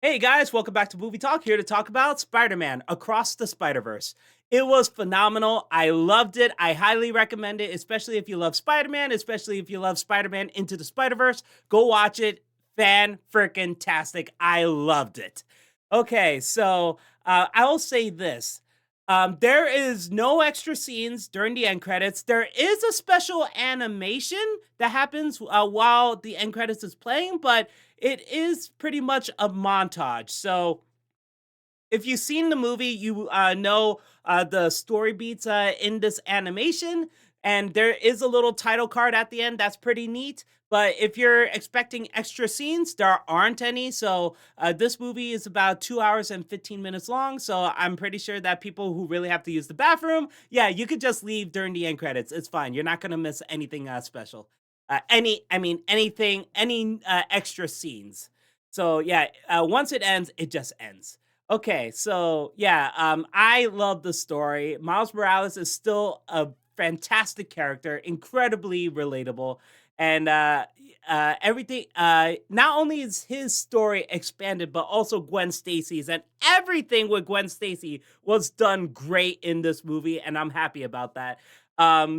Hey guys, welcome back to Movie Talk. Here to talk about Spider-Man Across the Spider-Verse. It was phenomenal. I loved it. I highly recommend it, especially if you love Spider-Man, especially if you love Spider-Man Into the Spider-Verse. Go watch it. Fan freaking tastic. I loved it. Okay, so I'll say this. There is no extra scenes during the end credits. There is a special animation that happens while the end credits is playing, but it is pretty much a montage. So if you've seen the movie, you know the story beats in this animation, and there is a little title card at the end. That's pretty neat. But if you're expecting extra scenes, there aren't any. So this movie is about 2 hours and 15 minutes long. So I'm pretty sure that people who really have to use the bathroom, yeah, you could just leave during the end credits. It's fine. You're not gonna miss anything special. Any extra scenes. So yeah, once it ends, it just ends. Okay, so yeah, I love the story. Miles Morales is still a fantastic character, incredibly relatable, and everything. Not only is his story expanded, but also Gwen Stacy's, and everything with Gwen Stacy was done great in this movie, and I'm happy about that.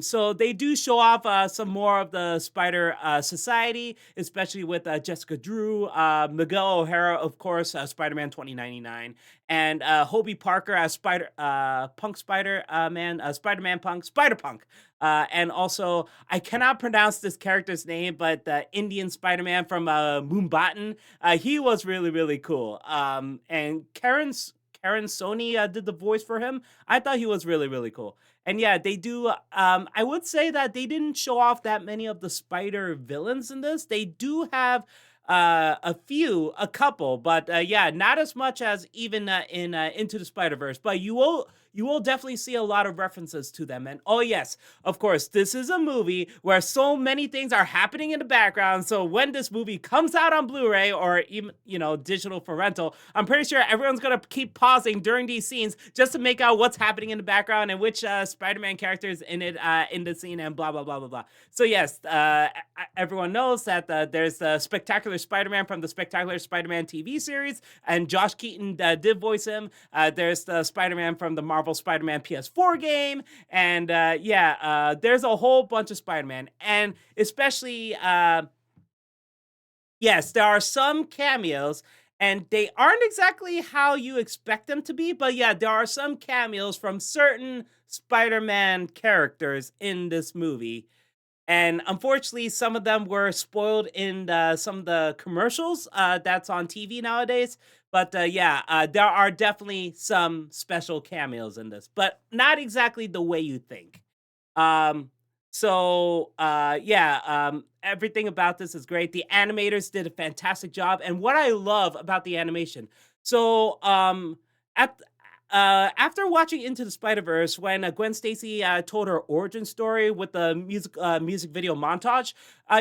So they do show off some more of the Spider Society, especially with Jessica Drew, Miguel O'Hara, of course, Spider-Man 2099, and Hobie Parker as Punk Spider Man, Spider-Man Punk, Spider Punk. And also, I cannot pronounce this character's name, but the Indian Spider-Man from Moonbatten, he was really, really cool. And Karen Sony did the voice for him. I thought he was really, really cool. And yeah, they do. I would say that they didn't show off that many of the spider villains in this. They do have a couple, but yeah, not as much as even in Into the Spider Verse. But you will definitely see a lot of references to them. And oh yes, of course, this is a movie where so many things are happening in the background. So when this movie comes out on Blu-ray or even digital for rental, I'm pretty sure everyone's gonna keep pausing during these scenes just to make out what's happening in the background and which Spider-Man characters in it in the scene and blah blah blah blah blah. So yes, everyone knows that there's the Spectacular Spider-Man from the Spectacular Spider-Man TV series, and Josh Keaton did voice him. There's the Spider-Man from the Marvel Spider-Man PS4 game, and yeah, there's a whole bunch of Spider-Man, and especially yes, there are some cameos, and they aren't exactly how you expect them to be, but yeah, there are some cameos from certain Spider-Man characters in this movie. And unfortunately, some of them were spoiled in some of the commercials that's on TV nowadays. But yeah, there are definitely some special cameos in this, but not exactly the way you think. Um, yeah, everything about this is great. The animators did a fantastic job, and what I love about the animation. So at after watching Into the Spider Verse, when Gwen Stacy told her origin story with the music video montage,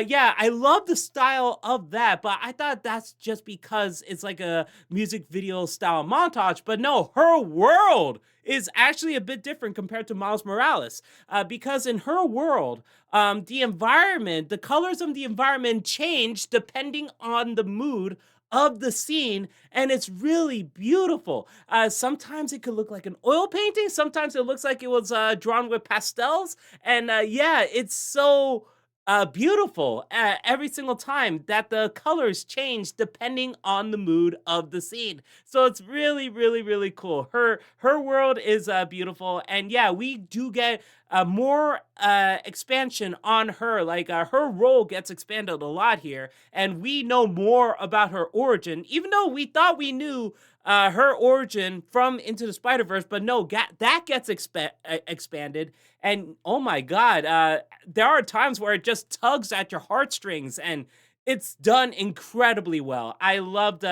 yeah, I love the style of that. But I thought that's just because it's like a music video style montage. But no, her world is actually a bit different compared to Miles Morales, because in her world, the environment, the colors of the environment change depending on the mood of the scene, and it's really beautiful. Sometimes it could look like an oil painting, sometimes it looks like it was drawn with pastels, and yeah, it's so beautiful every single time that the colors change depending on the mood of the scene. So it's really, really, really cool. Her world is beautiful, and yeah, we do get more expansion on her. Like her role gets expanded a lot here, and we know more about her origin, even though we thought we knew her origin from Into the Spider Verse, but no, that gets expanded. And oh my god, there are times where it just tugs at your heartstrings, and it's done incredibly well. I loved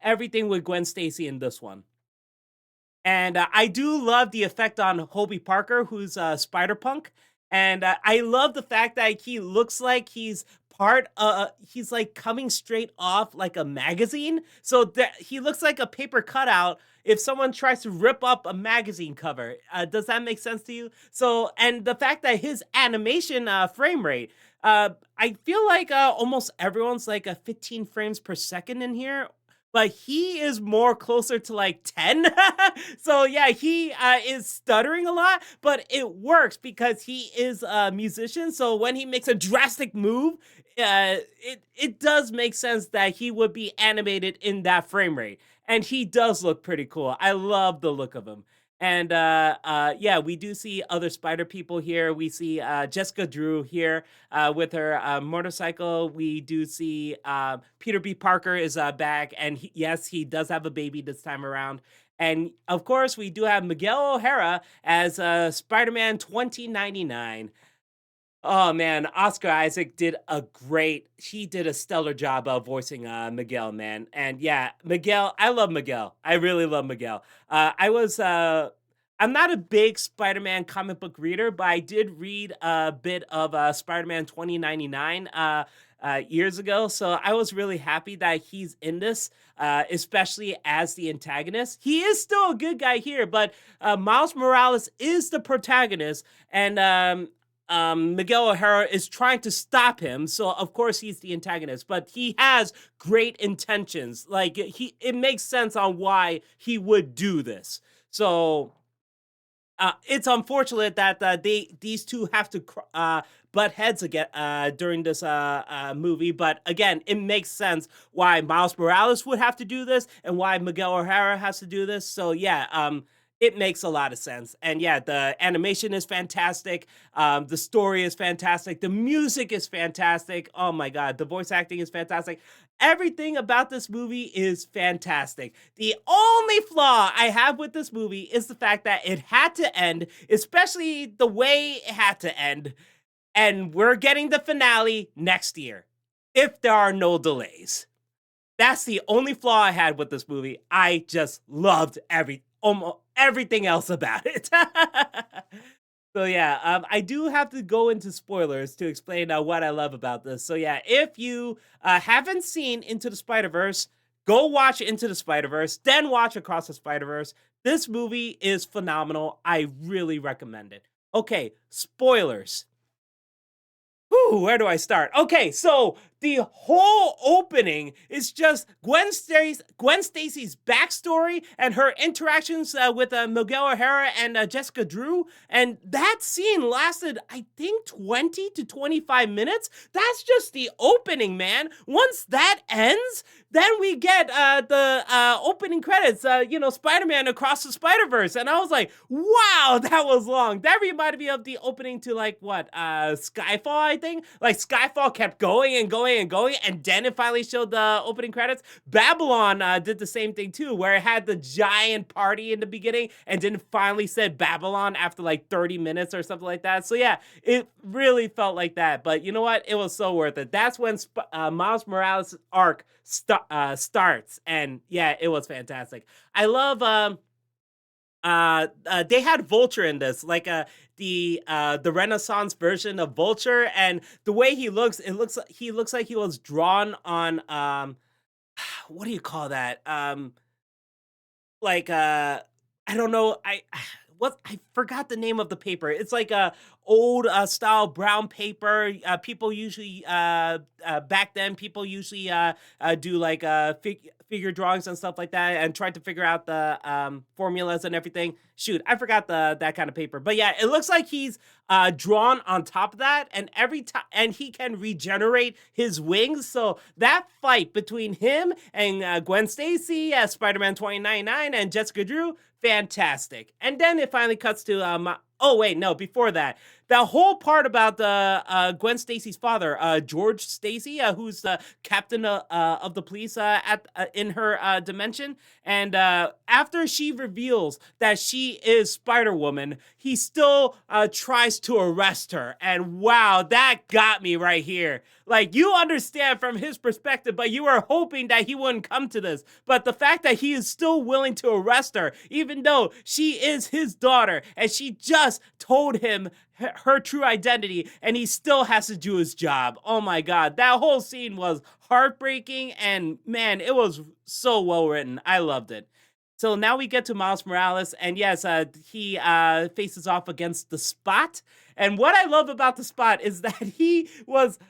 everything with Gwen Stacy in this one. And I do love the effect on Hobie Parker, who's Spider Punk. And I love the fact that he looks like he's like coming straight off like a magazine. So that he looks like a paper cutout if someone tries to rip up a magazine cover. Does that make sense to you? So, and the fact that his animation frame rate, I feel like almost everyone's like a 15 frames per second in here, but he is more closer to like 10. So yeah, he is stuttering a lot, but it works because he is a musician. So when he makes a drastic move, it does make sense that he would be animated in that frame rate. And he does look pretty cool. I love the look of him. And yeah, we do see other spider people here. We see Jessica Drew here with her motorcycle. We do see Peter B. Parker is back, and yes, he does have a baby this time around. And of course, we do have Miguel O'Hara as Spider Man 2099. Oh man, Oscar Isaac did a he did a stellar job of voicing Miguel, man. And yeah, Miguel, I love Miguel. I really love Miguel. I'm not a big Spider-Man comic book reader, but I did read a bit of Spider-Man 2099 years ago. So I was really happy that he's in this, especially as the antagonist. He is still a good guy here, but Miles Morales is the protagonist, and Miguel O'Hara is trying to stop him. So of course he's the antagonist, but he has great intentions. Like it makes sense on why he would do this. So it's unfortunate that these two have to butt heads again during this movie. But again, it makes sense why Miles Morales would have to do this and why Miguel O'Hara has to do this. So yeah, it makes a lot of sense. And yeah, the animation is fantastic. The story is fantastic. The music is fantastic. Oh my god, the voice acting is fantastic. Everything about this movie is fantastic. The only flaw I have with this movie is the fact that it had to end, especially the way it had to end. And we're getting the finale next year, if there are no delays. That's the only flaw I had with this movie. I just loved almost everything else about it. So yeah, I do have to go into spoilers to explain what I love about this. So yeah, if you haven't seen Into the Spider Verse, go watch Into the Spider Verse, then watch Across the Spider Verse. This movie is phenomenal. I really recommend it. Okay, spoilers. Whew, where do I start? Okay, so the whole opening is just Gwen Stacy's backstory and her interactions with Miguel O'Hara and Jessica Drew, and that scene lasted, I think, 20 to 25 minutes. That's just the opening, man. Once that ends, then we get the opening credits. Spider-Man Across the Spider-Verse, and I was like, wow, that was long. That reminded me of the opening to like what Skyfall, I think. Like Skyfall kept going and going and going, and then it finally showed the opening credits. Babylon did the same thing too, where it had the giant party in the beginning and then finally said Babylon after like 30 minutes or something like that. So yeah, it really felt like that. But you know what? It was so worth it. That's when Miles Morales' arc starts, and yeah, it was fantastic. I love they had Vulture in this, like the Renaissance version of Vulture, and the way he looks, he looks like he was drawn on what do you call that? Like I don't know, I forgot the name of the paper. It's like a old style brown paper. People usually back then people usually do like figure drawings and stuff like that, and try to figure out the formulas and everything. Shoot, I forgot the that kind of paper. But yeah, it looks like he's drawn on top of that, and every time, and he can regenerate his wings. So that fight between him and Gwen Stacy as Spider-Man 2099 and Jessica Drew, fantastic. And then it finally cuts to oh wait, no, before that, the whole part about the Gwen Stacy's father, George Stacy, who's the captain of the police in her dimension, and after she reveals that she is Spider Woman, he still tries to arrest her, and wow, that got me right here. Like, you understand from his perspective, but you were hoping that he wouldn't come to this. But the fact that he is still willing to arrest her, even though she is his daughter, and she just told him her true identity, and he still has to do his job. Oh my god, that whole scene was heartbreaking, and man, it was so well written. I loved it. So now we get to Miles Morales, and yes, he faces off against the Spot. And what I love about the Spot is that he was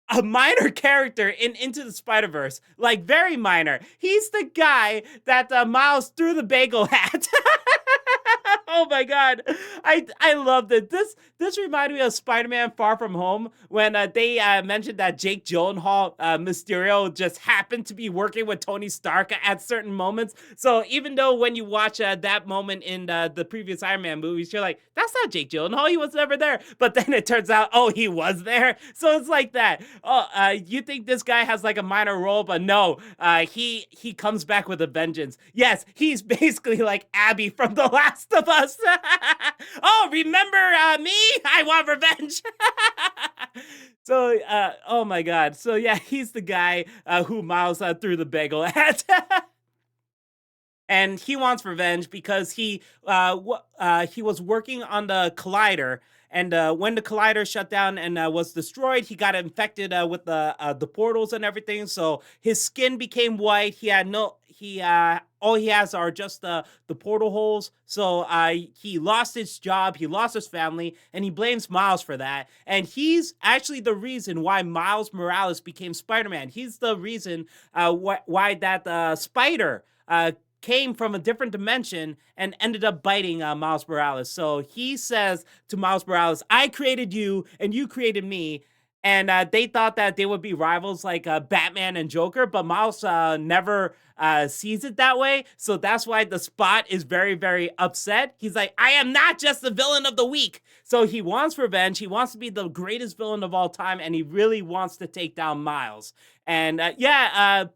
a minor character in Into the Spider-Verse, like very minor. He's the guy that Miles threw the bagel at. Oh my god, I loved it. This reminded me of Spider-Man: Far From Home when they mentioned that Jake Gyllenhaal, Mysterio, just happened to be working with Tony Stark at certain moments. So even though when you watch that moment in the previous Iron Man movies, you're like, that's not Jake Gyllenhaal. He was never there. But then it turns out, oh, he was there. So it's like that. Oh, you think this guy has like a minor role, but no, he comes back with a vengeance. Yes, he's basically like Abby from The Last of Us. Oh, remember me? I want revenge. So, oh my God. So yeah, he's the guy who Miles threw the bagel at. And he wants revenge because he was working on the collider, and when the collider shut down and was destroyed, he got infected with the portals and everything. So his skin became white. He had no he all he has are just the portal holes. So he lost his job, he lost his family, and he blames Miles for that. And he's actually the reason why Miles Morales became Spider-Man. He's the reason why that spider came from a different dimension and ended up biting Miles Morales. So he says to Miles Morales, I created you and you created me. And they thought that they would be rivals like Batman and Joker, but Miles never sees it that way. So that's why the Spot is very, very upset. He's like, I am not just the villain of the week. So he wants revenge. He wants to be the greatest villain of all time, and he really wants to take down Miles. And that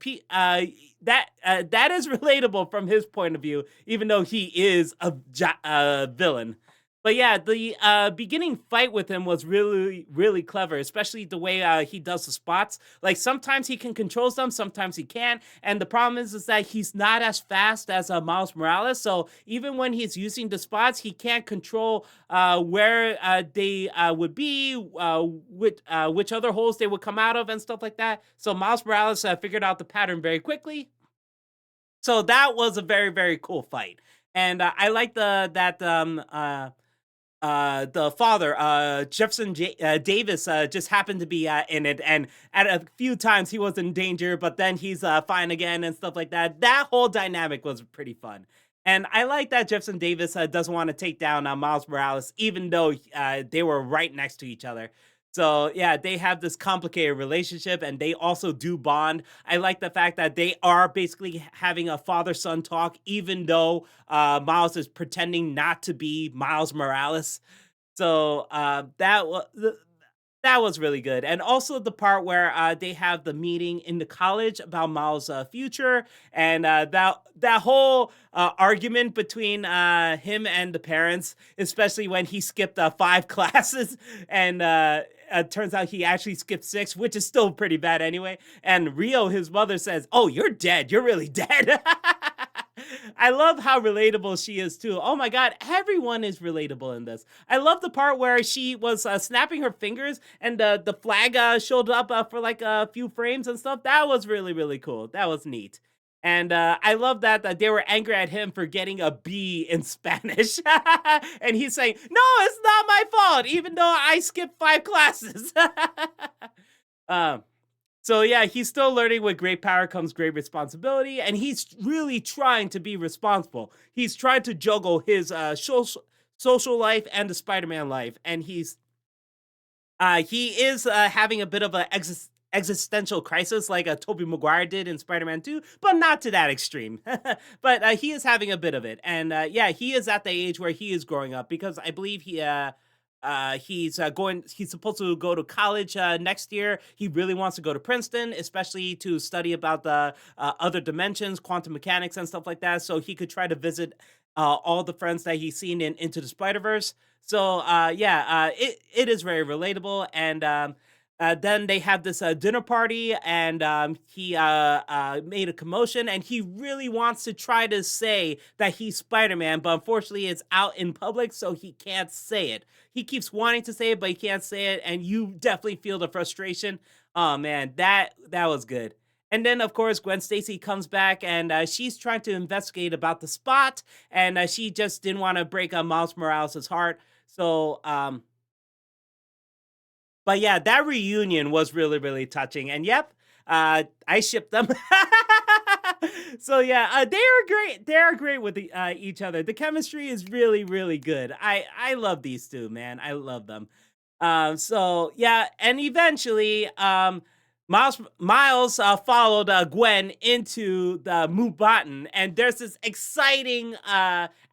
is relatable from his point of view, even though he is a villain. But yeah, the beginning fight with him was really, really clever, especially the way he does the spots. Like sometimes he can control them, sometimes he can't. And the problem is that he's not as fast as Miles Morales. So even when he's using the spots, he can't control where they would be, which other holes they would come out of, and stuff like that. So Miles Morales figured out the pattern very quickly. So that was a very, very cool fight. And I like the father, Jefferson Davis, just happened to be in it, and at a few times he was in danger, but then he's fine again and stuff like that. That whole dynamic was pretty fun. And I like that Jefferson Davis doesn't want to take down Miles Morales, even though they were right next to each other. So yeah, they have this complicated relationship, and they also do bond. I like the fact that they are basically having a father-son talk, even though Miles is pretending not to be Miles Morales. So that was really good. And also the part where they have the meeting in the college about Miles' future, and that whole argument between him and the parents, especially when he skipped 5 classes, and turns out he actually skipped 6, which is still pretty bad anyway. And Rio, his mother, says, "Oh, you're dead. You're really dead." I love how relatable she is too. Oh my god, everyone is relatable in this. I love the part where she was snapping her fingers and the flag showed up for like a few frames and stuff. That was really, really cool. That was neat. And I love that they were angry at him for getting a B in Spanish. And he's saying, no, it's not my fault, even though I skipped 5 classes. um, so yeah, he's still learning with great power comes great responsibility, and he's really trying to be responsible. He's trying to juggle his social life and the Spider-Man life, and he is having a bit of an existential crisis like Tobey Maguire did in Spider-Man 2, but not to that extreme. But he is having a bit of it, and yeah, he is at the age where he is growing up because I believe he's supposed to go to college next year. He really wants to go to Princeton, especially to study about the other dimensions, quantum mechanics, and stuff like that. So he could try to visit all the friends that he's seen in Into the Spider Verse. So yeah, it is very relatable. And then they have this dinner party, and he made a commotion, and he really wants to try to say that he's Spider-Man, but unfortunately, it's out in public, so he can't say it. He keeps wanting to say it, but he can't say it, and you definitely feel the frustration. Oh man, that was good. And then, of course, Gwen Stacy comes back, and she's trying to investigate about the Spot, and she just didn't want to break Miles Morales' heart. So But yeah, that reunion was really, really touching. And yep, I shipped them. So yeah, they are great. They are great with each other. The chemistry is really, really good. I love these two, man. I love them. So yeah, and eventually, Miles followed Gwen into the Mubatan, and there's this exciting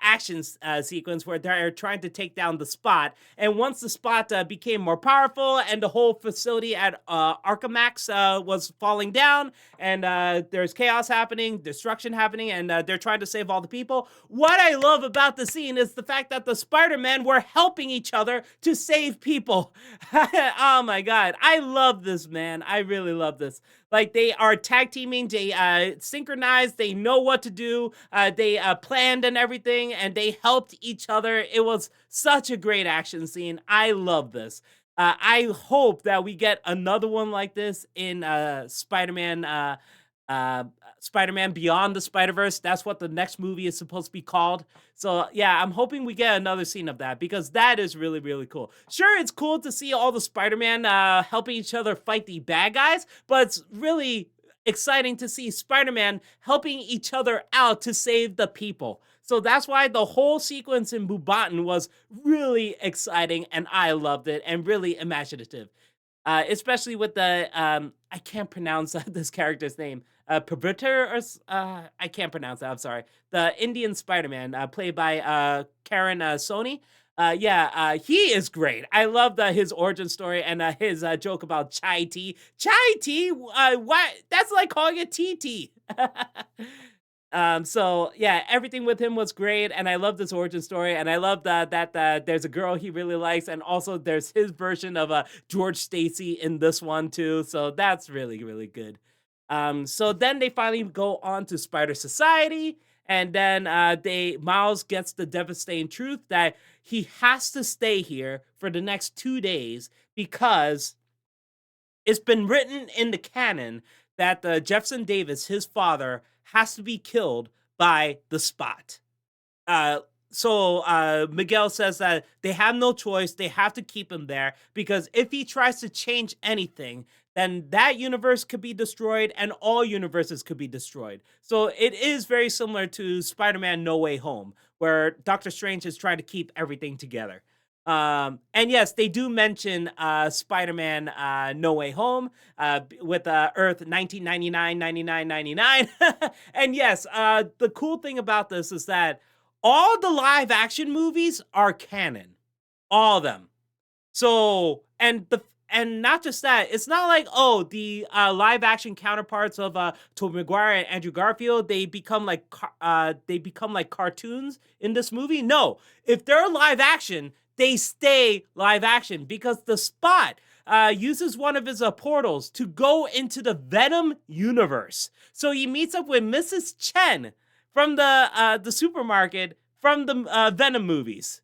action sequence where they're trying to take down the Spot. And once the Spot became more powerful, and the whole facility at Arkhamax was falling down, and there's chaos happening, destruction happening, and they're trying to save all the people. What I love about the scene is the fact that the Spider-Men were helping each other to save people. Oh my god, I love this, man. I really love this. Like, they are tag teaming, they synchronized, they know what to do, they planned and everything, and they helped each other. It was such a great action scene. I love this. I hope that we get another one like this in uh, Spider-Man Beyond the Spider-Verse. That's what the next movie is supposed to be called. So yeah, I'm hoping we get another scene of that because that is really, really cool. Sure, it's cool to see all the Spider-Man helping each other fight the bad guys, but it's really exciting to see Spider-Man helping each other out to save the people. So that's why the whole sequence in Bubotan was really exciting, and I loved it, and really imaginative. Especially with the I can't pronounce this character's name. Perverter, or I can't pronounce that. I'm sorry. The Indian Spider-Man, played by Karen Sony. Yeah, he is great. I love his origin story and his joke about chai tea. Chai tea? What? That's like calling it tea tea. So yeah, everything with him was great, and I love this origin story, and I love that there's a girl he really likes, and also there's his version of George Stacy in this one too. So that's really, really good. So then they finally go on to Spider Society, and then they Miles gets the devastating truth that he has to stay here for the next 2 days because it's been written in the canon that Jefferson Davis, his father, has to be killed by the Spot. Uh, so Miguel says that they have no choice; they have to keep him there because if he tries to change anything, then that universe could be destroyed, and all universes could be destroyed. So it is very similar to Spider-Man: No Way Home, where Doctor Strange is trying to keep everything together. And yes, they do mention Spider-Man No Way Home with Earth 1999, 99, 99. And yes, the cool thing about this is that all the live action movies are canon. All of them. So, and not just that, it's not like, oh, the live action counterparts of Tobey Maguire and Andrew Garfield, they become like cartoons in this movie. No, if they're live action, they stay live action because the Spot uses one of his portals to go into the Venom universe. So he meets up with Mrs. Chen from the supermarket from the Venom movies.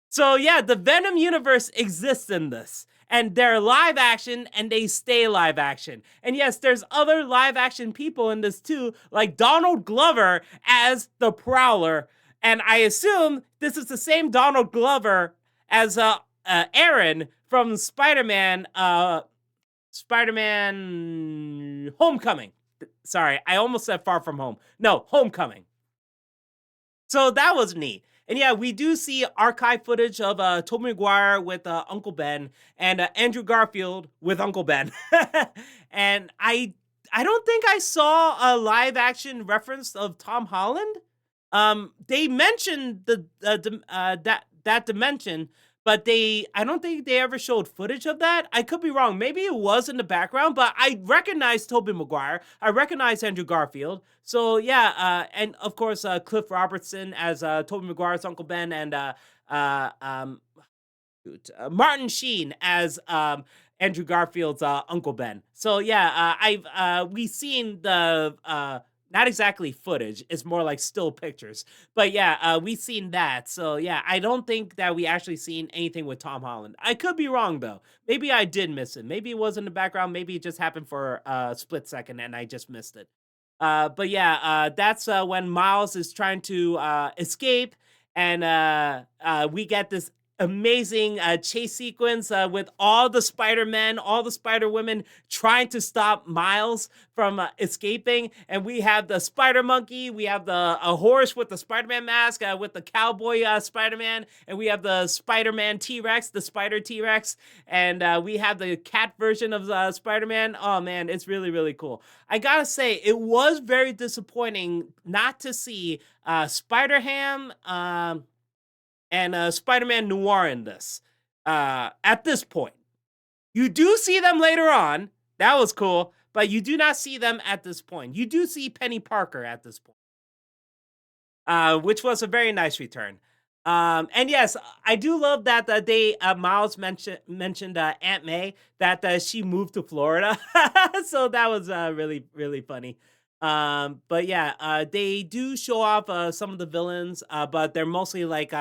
So yeah, the Venom universe exists in this. And they're live action and they stay live action. And yes, there's other live action people in this too, like Donald Glover as the Prowler. And I assume this is the same Donald Glover as Aaron from Spider-Man Homecoming. Sorry, I almost said Far From Home. No, Homecoming. So that was neat. And yeah, we do see archive footage of Tobey Maguire with Uncle Ben and Andrew Garfield with Uncle Ben. And I don't think I saw a live action reference of Tom Holland. They mentioned that dimension, but I don't think they ever showed footage of that. I could be wrong. Maybe it was in the background, but I recognize Tobey Maguire. I recognize Andrew Garfield. So yeah, and of course Cliff Robertson as Tobey Maguire's Uncle Ben, and uh, um, Martin Sheen as Andrew Garfield's Uncle Ben. So yeah, I've we've seen the not exactly footage; it's more like still pictures. But yeah, we've seen that. So yeah, I don't think that we actually seen anything with Tom Holland. I could be wrong though. Maybe I did miss it. Maybe it was in the background. Maybe it just happened for a split second and I just missed it. But yeah, that's when Miles is trying to escape, and we get this. amazing chase sequence with all the Spider-Men, all the Spider-Women trying to stop Miles from escaping. And we have the Spider Monkey, we have the a horse with the Spider-Man mask, with the cowboy Spider-Man, and we have the Spider-Man T-Rex, the Spider T-Rex, and we have the cat version of Spider-Man. Oh man, it's really, really cool. I gotta say, it was very disappointing not to see Spider-Ham and Spider-Man Noir in this. At this point, you do see them later on. That was cool, but you do not see them at this point. You do see Penny Parker at this point, which was a very nice return. And yes, I do love that they Miles mentioned Aunt May, that she moved to Florida, so that was really, really funny. But yeah, they do show off some of the villains, but they're mostly like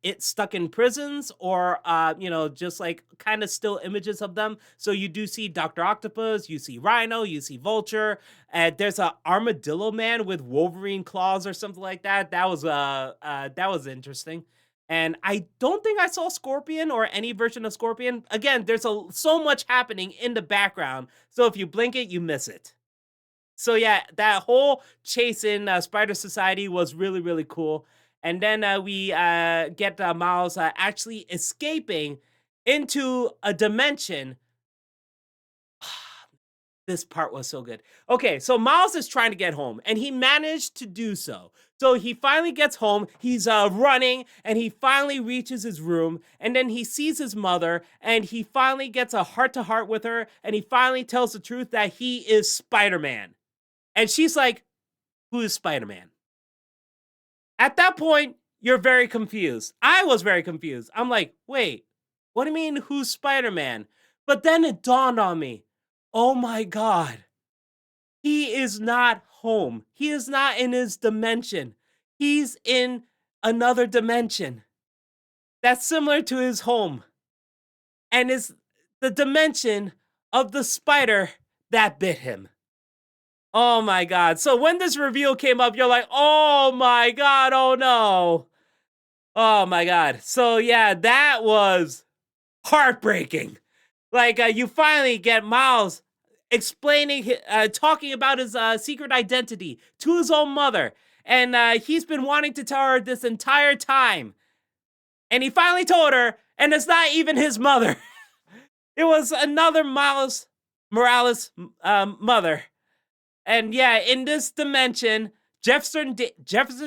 it stuck in prisons, or just like kind of still images of them. So you do see Doctor Octopus, you see Rhino, you see Vulture. There's a Armadillo Man with Wolverine claws or something like that. That was interesting. And I don't think I saw Scorpion or any version of Scorpion. Again, there's so much happening in the background, so if you blink it, you miss it. So yeah, that whole chase in Spider Society was really, really cool. And then we get Miles actually escaping into a dimension. This part was so good. Okay, so Miles is trying to get home, and he managed to do so. So he finally gets home. He's running, and he finally reaches his room, and then he sees his mother, and he finally gets a heart to heart with her, and he finally tells the truth that he is Spider-Man. And she's like, "Who is Spider-Man?" At that point, you're very confused. I was very confused. I'm like, wait, what do you mean, who's Spider-Man? But then it dawned on me, oh my God, he is not home. He is not in his dimension. He's in another dimension that's similar to his home, and is the dimension of the spider that bit him. Oh my God. So when this reveal came up, you're like, oh my God, oh no. Oh my God. So yeah, that was heartbreaking. Like you finally get Miles explaining, talking about his secret identity to his own mother. And he's been wanting to tell her this entire time. And he finally told her, and it's not even his mother. It was another Miles Morales mother. And yeah, in this dimension, Jefferson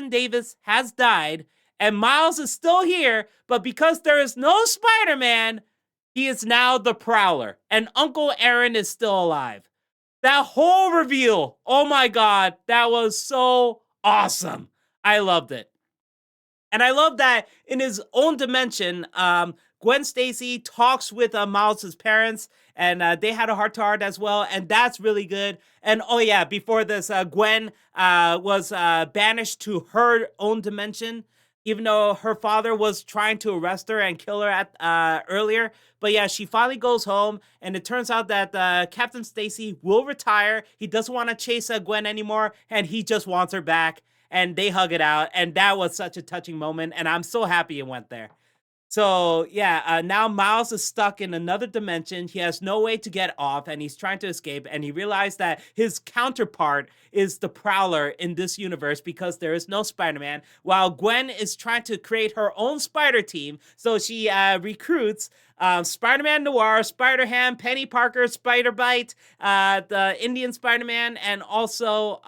Davis has died, and Miles is still here, but because there is no Spider-Man, he is now the Prowler, and Uncle Aaron is still alive. That whole reveal, oh my God, that was so awesome. I loved it. And I love that in his own dimension, Gwen Stacy talks with Miles's parents, and they had a heart to heart as well, and that's really good. And oh yeah, before this, Gwen was banished to her own dimension, even though her father was trying to arrest her and kill her at earlier. But yeah, she finally goes home, and it turns out that Captain Stacy will retire. He doesn't want to chase Gwen anymore, and he just wants her back. And they hug it out, and that was such a touching moment, and I'm so happy it went there. So yeah, now Miles is stuck in another dimension. He has no way to get off, and he's trying to escape. And he realized that his counterpart is the Prowler in this universe because there is no Spider-Man. While Gwen is trying to create her own Spider team, so she recruits Spider-Man Noir, Spider-Ham, Penny Parker, Spider-Bite, the Indian Spider-Man, and also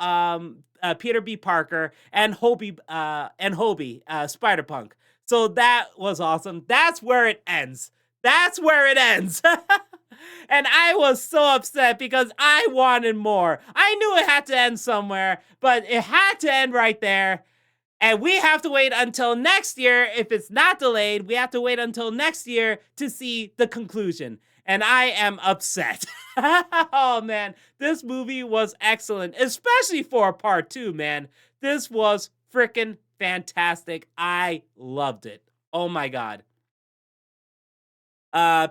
Peter B. Parker and Hobie, Spider-Punk. So that was awesome. That's where it ends. That's where it ends. And I was so upset because I wanted more. I knew it had to end somewhere, but it had to end right there. And we have to wait until next year. If it's not delayed, we have to wait until next year to see the conclusion. And I am upset. Oh man, this movie was excellent, especially for part 2, man. This was freaking fantastic. I loved it. Oh my God.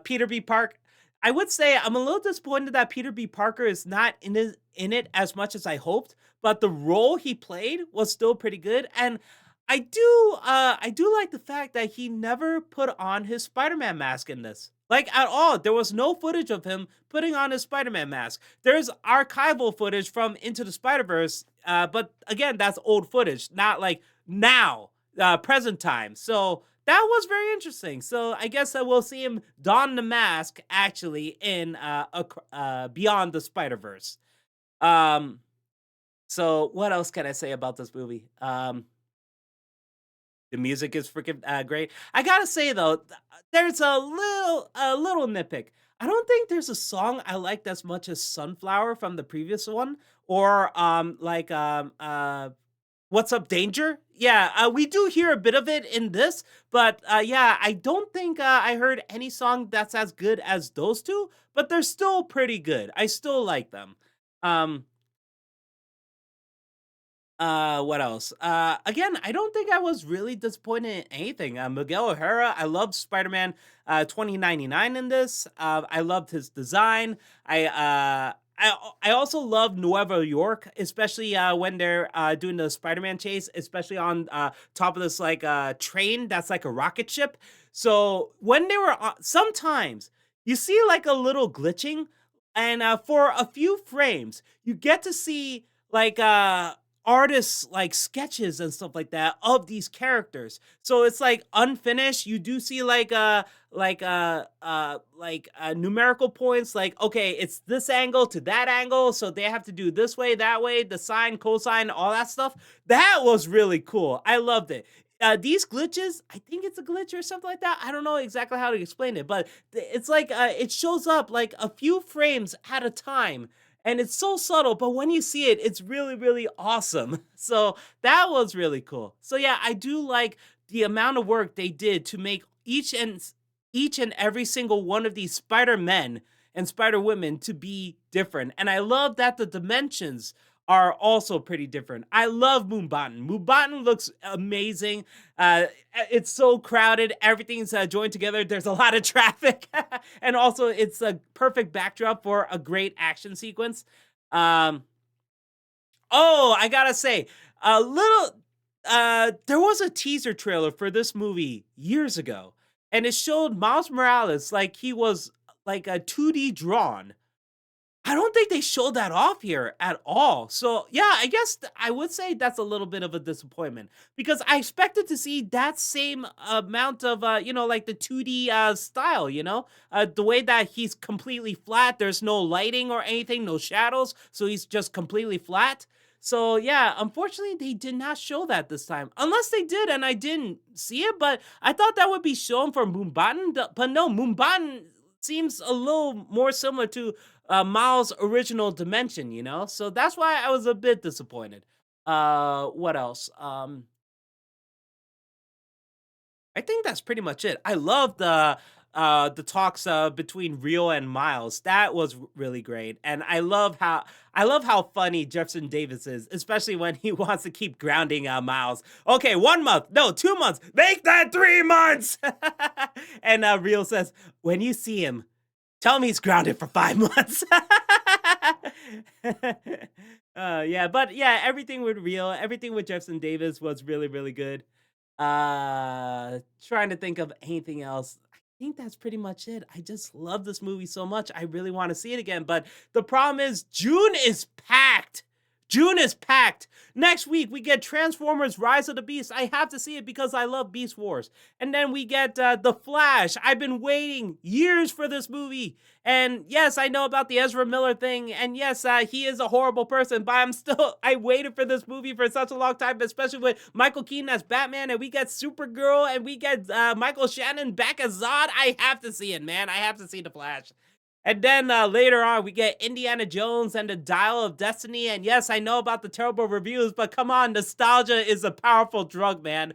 Peter B. Parker. I would say I'm a little disappointed that Peter B. Parker is not in it as much as I hoped, but the role he played was still pretty good. And I do like the fact that he never put on his Spider-Man mask in this. Like at all. There was no footage of him putting on his Spider-Man mask. There's archival footage from Into the Spider-Verse, but again, that's old footage, not like now, present time. So that was very interesting. So I guess I will see him don the mask actually in Beyond the Spider-Verse. Um, so what else can I say about this movie? The music is freaking great. I gotta say though, there's a little nitpick. I don't think there's a song I liked as much as "Sunflower" from the previous one, or "What's Up, Danger." Yeah, we do hear a bit of it in this, but yeah, I don't think I heard any song that's as good as those two. But they're still pretty good. I still like them. Um, what else? Again, I don't think I was really disappointed in anything. Miguel O'Hara, I loved Spider-Man 2099 in this. I loved his design. I also love Nueva York, especially when they're doing the Spider-Man chase, especially on top of this like train that's like a rocket ship. So when they were sometimes you see like a little glitching, and for a few frames you get to see like artists like sketches and stuff like that of these characters. So it's like unfinished. You do see numerical points like okay, it's this angle to that angle, so they have to do this way, that way, the sine, cosine, all that stuff. That was really cool. I loved it. These glitches, I think it's a glitch or something like that. I don't know exactly how to explain it, but it's like it shows up like a few frames at a time, and it's so subtle, but when you see it, it's really, really awesome. So that was really cool. So yeah, I do like the amount of work they did to make each and every single one of these Spider Men and Spider Women to be different. And I love that the dimensions are also pretty different. I love Moonbatten. Moonbatten looks amazing. It's so crowded. Everything's joined together. There's a lot of traffic, and also it's a perfect backdrop for a great action sequence. Um, oh, I gotta say, a little. There was a teaser trailer for this movie years ago, and it showed Miles Morales like he was like a 2D drawn. I don't think they showed that off here at all. So, yeah, I guess I would say that's a little bit of a disappointment because I expected to see that same amount of, like the 2D style, the way that he's completely flat. There's no lighting or anything, no shadows. So he's just completely flat. So, yeah, unfortunately, they did not show that this time. Unless they did and I didn't see it, but I thought that would be shown for Moonbatten. But no, Moonbatten seems a little more similar to Miles' original dimension, So that's why I was a bit disappointed. What else? I think that's pretty much it. I love the talks between Rio and Miles. That was really great, and I love how funny Jefferson Davis is, especially when he wants to keep grounding Miles. Okay, 1 month, no, 2 months, make that 3 months. And Rio says, when you see him, tell him he's grounded for 5 months. Yeah, but yeah, everything with Rio, everything with Jefferson Davis was really, really good. Trying to think of anything else. I think that's pretty much it. I just love this movie so much. I really want to see it again, but the problem is June is packed. June is packed. Next week we get Transformers: Rise of the Beast. I have to see it because I love Beast Wars. And then we get The Flash. I've been waiting years for this movie. And yes, I know about the Ezra Miller thing. And yes, he is a horrible person, but I waited for this movie for such a long time, especially with Michael Keaton as Batman, and we get Supergirl, and we get Michael Shannon back as Zod. I have to see it, man. I have to see The Flash. And then later on, we get Indiana Jones and the Dial of Destiny. And yes, I know about the terrible reviews, but come on, nostalgia is a powerful drug, man.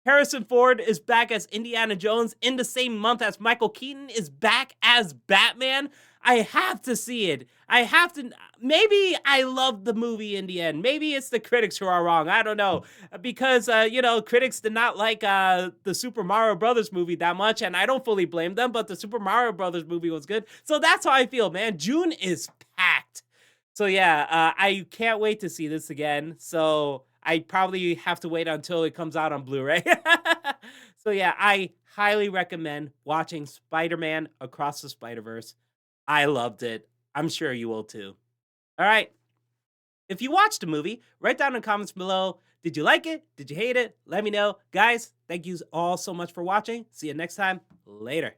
Harrison Ford is back as Indiana Jones in the same month as Michael Keaton is back as Batman. I have to see it. I have to. Maybe I love the movie in the end. Maybe it's the critics who are wrong. I don't know. Because, critics did not like the Super Mario Brothers movie that much, and I don't fully blame them, but the Super Mario Brothers movie was good. So that's how I feel, man. June is packed. So yeah, I can't wait to see this again. So I probably have to wait until it comes out on Blu-ray. So yeah, I highly recommend watching Spider-Man Across the Spider-Verse. I loved it. I'm sure you will too. All right. If you watched the movie, write down in the comments below. Did you like it? Did you hate it? Let me know. Guys, thank you all so much for watching. See you next time. Later.